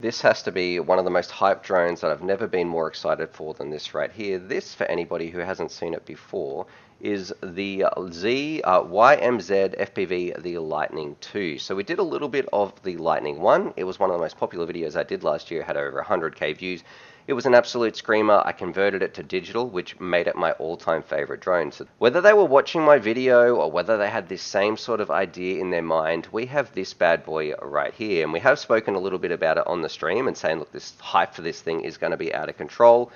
This has to be one of the most hyped drones that I've never been more excited for than this right here. This, for anybody who hasn't seen it before, is the YMZ FPV, the Lightning 2. So we did a little bit of the Lightning 1. It was one of the most popular videos I did last year. It had over 100k views. It was an absolute screamer. I converted it to digital, which made it my all-time favorite drone. So whether they were watching my video or whether they had this same sort of idea in their mind, we have this bad boy right here. And we have spoken a little bit about it on the stream and saying, look, this hype for this thing is going to be out of control.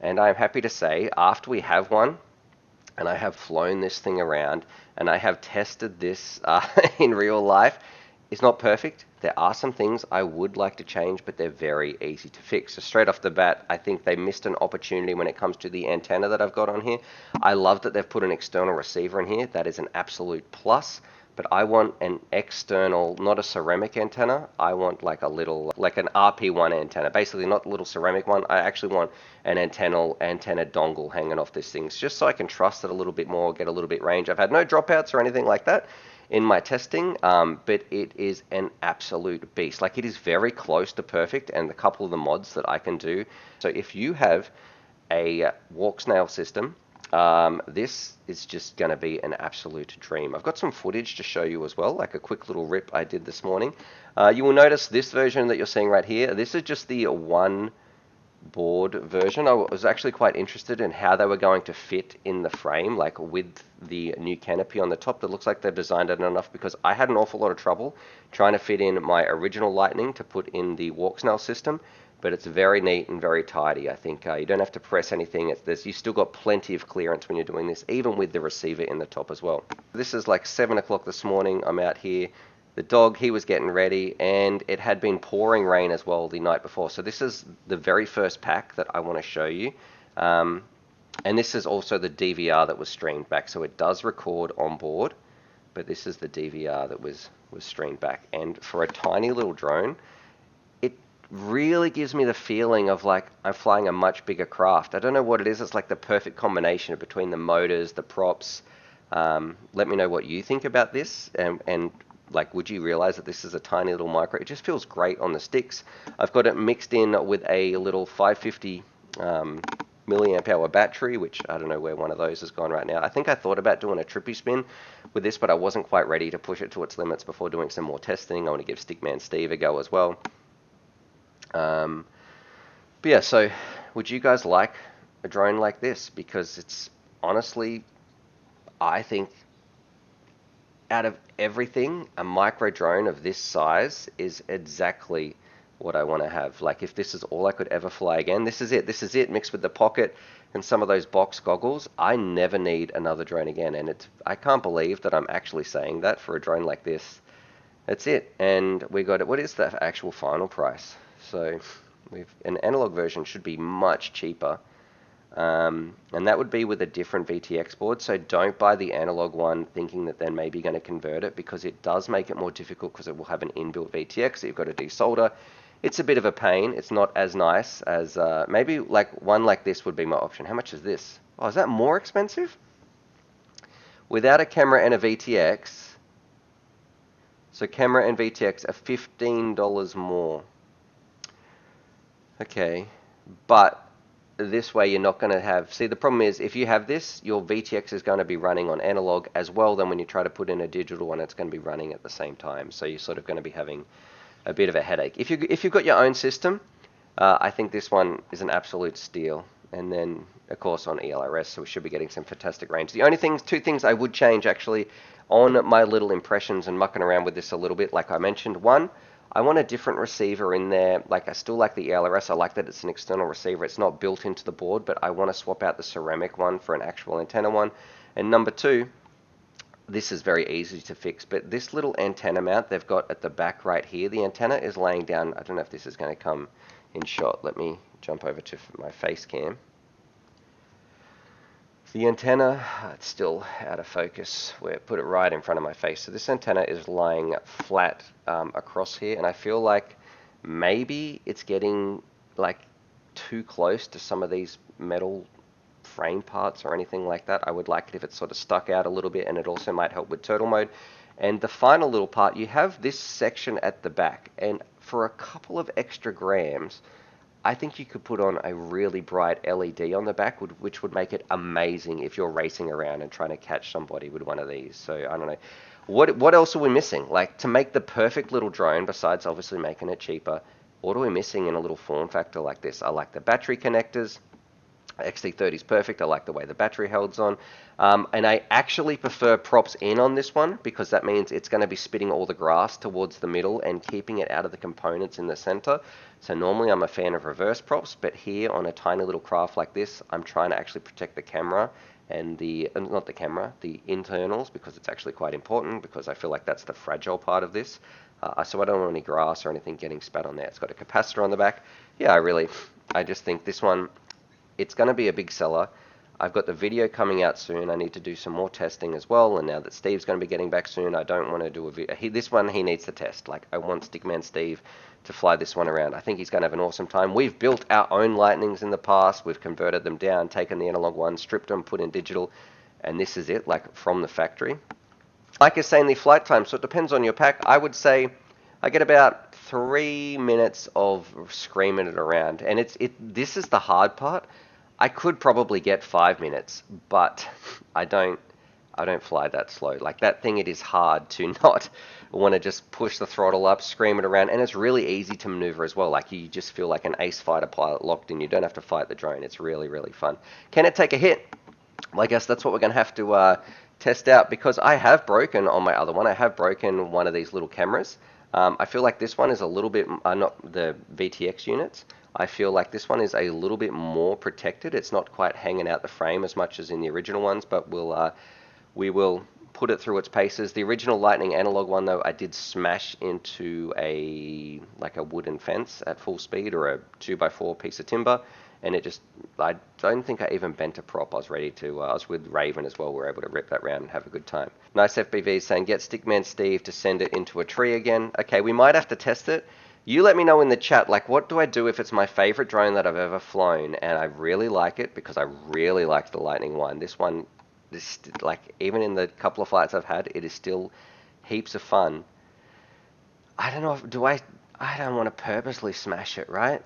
And I'm happy to say, after we have one, and I have flown this thing around, and I have tested this in real life, it's not perfect. There are some things I would like to change, but they're very easy to fix. So straight off the bat, I think they missed an opportunity when it comes to the antenna that I've got on here. I love that they've put an external receiver in here. That is an absolute plus. But I want an external, not a ceramic antenna. I want like a little, like an RP1 antenna. Basically not the little ceramic one. I actually want an antenna dongle hanging off this thing, just so I can trust it a little bit more, get a little bit range. I've had no dropouts or anything like that in my testing, but it is an absolute beast. Like, it is very close to perfect, and a couple of the mods that I can do. So if you have a walk snail system, this is just going to be an absolute dream. I've got some footage to show you as well, like a quick little rip I did this morning. You will notice this version that you're seeing right here, this is just the one board version. I was actually quite interested in how they were going to fit in the frame, like with the new canopy on the top. That looks like they've designed it enough, because I had an awful lot of trouble trying to fit in my original Lightning to put in the walk snail system. But it's very neat and very tidy. I think you don't have to press anything. You still got plenty of clearance when you're doing this, even with the receiver in the top as well. This is like 7 o'clock this morning. I'm out here. The dog, he was getting ready, and it had been pouring rain as well the night before. So this is the very first pack that I want to show you. And this is also the DVR that was streamed back. So it does record on board, but this is the DVR that was streamed back. And for a tiny little drone, it really gives me the feeling of like I'm flying a much bigger craft. I don't know what it is. It's like the perfect combination between the motors, the props. Let me know what you think about this, and like, would you realize that this is a tiny little micro? It just feels great on the sticks. I've got it mixed in with a little 550 milliamp hour battery, which I don't know where one of those has gone right now. I think I thought about doing a trippy spin with this, but I wasn't quite ready to push it to its limits before doing some more testing. I want to give Stickman Steve a go as well. But yeah, so would you guys like a drone like this? Because it's honestly, I think, out of everything, a micro drone of this size is exactly what I want to have. Like, if this is all I could ever fly again, this is it. This is it, mixed with the pocket and some of those box goggles. I never need another drone again, and I can't believe that I'm actually saying that for a drone like this. That's it. And we got it. What is the actual final price? So an analog version should be much cheaper. And that would be with a different VTX board. So don't buy the analog one thinking that they're maybe going to convert it, because it does make it more difficult, because it will have an inbuilt VTX that you've got to desolder. It's a bit of a pain. It's not as nice as maybe like one like this would be my option. How much is this? Oh, is that more expensive? Without a camera and a VTX. So camera and VTX are $15 more. Okay, but this way you're not going to have, see, the problem is if you have this, your VTX is going to be running on analog as well. Then when you try to put in a digital one, it's going to be running at the same time. So you're sort of going to be having a bit of a headache. If you've got your own system, I think this one is an absolute steal. And then, of course, on ELRS, so we should be getting some fantastic range. The only two things I would change actually on my little impressions and mucking around with this a little bit, like I mentioned. One, I want a different receiver in there. Like, I still like the ELRS. I like that it's an external receiver. It's not built into the board, but I want to swap out the ceramic one for an actual antenna one. And number two, this is very easy to fix, but this little antenna mount they've got at the back right here, the antenna is laying down. I don't know if this is going to come in shot. Let me jump over to my face cam. The antenna, it's still out of focus. We put it right in front of my face. So this antenna is lying flat across here, and I feel like maybe it's getting like too close to some of these metal frame parts or anything like that. I would like it if it's sort of stuck out a little bit, and it also might help with turtle mode. And the final little part, you have this section at the back, and for a couple of extra grams, I think you could put on a really bright LED on the back, which would make it amazing if you're racing around and trying to catch somebody with one of these. So I don't know. What else are we missing? Like, to make the perfect little drone, besides obviously making it cheaper, what are we missing in a little form factor like this? I like the battery connectors. XT30 is perfect. I like the way the battery holds on. And I actually prefer props in on this one because that means it's going to be spitting all the grass towards the middle and keeping it out of the components in the center. So normally I'm a fan of reverse props, but here on a tiny little craft like this, I'm trying to actually protect the camera and not the camera, the internals, because it's actually quite important, because I feel like that's the fragile part of this. So I don't want any grass or anything getting spat on there. It's got a capacitor on the back. Yeah, I just think this one, it's going to be a big seller. I've got the video coming out soon. I need to do some more testing as well. And now that Steve's going to be getting back soon, I don't want to do a video. This one, he needs to test. Like, I want Stickman Steve to fly this one around. I think he's going to have an awesome time. We've built our own Lightnings in the past. We've converted them down, taken the analog ones, stripped them, put in digital. And this is it, like from the factory. Like I say in the flight time, so it depends on your pack. I would say I get about 3 minutes of screaming it around. And this is the hard part. I could probably get 5 minutes, but I don't fly that slow. Like, that thing, it is hard to not want to just push the throttle up, scream it around, and it's really easy to maneuver as well. Like, you just feel like an ace fighter pilot locked in. You don't have to fight the drone. It's really, really fun. Can it take a hit? Well, I guess that's what we're going to have to test out, because I have broken on my other one. I have broken one of these little cameras. I feel like this one is a little bit, not the VTX units. I feel like this one is a little bit more protected. It's not quite hanging out the frame as much as in the original ones, but we will put it through its paces. The original Lightning analog one, though, I did smash into a wooden fence at full speed, or a 2x4 piece of timber, and I don't think I even bent a prop. I was ready to, I was with Raven as well. We were able to rip that round and have a good time. Nice FPV saying, get Stickman Steve to send it into a tree again. Okay, we might have to test it. You let me know in the chat, like, what do I do if it's my favorite drone that I've ever flown, and I really like it, because I really like the Lightning one. This one, like, even in the couple of flights I've had, it is still heaps of fun. I don't know if, I don't want to purposely smash it, right?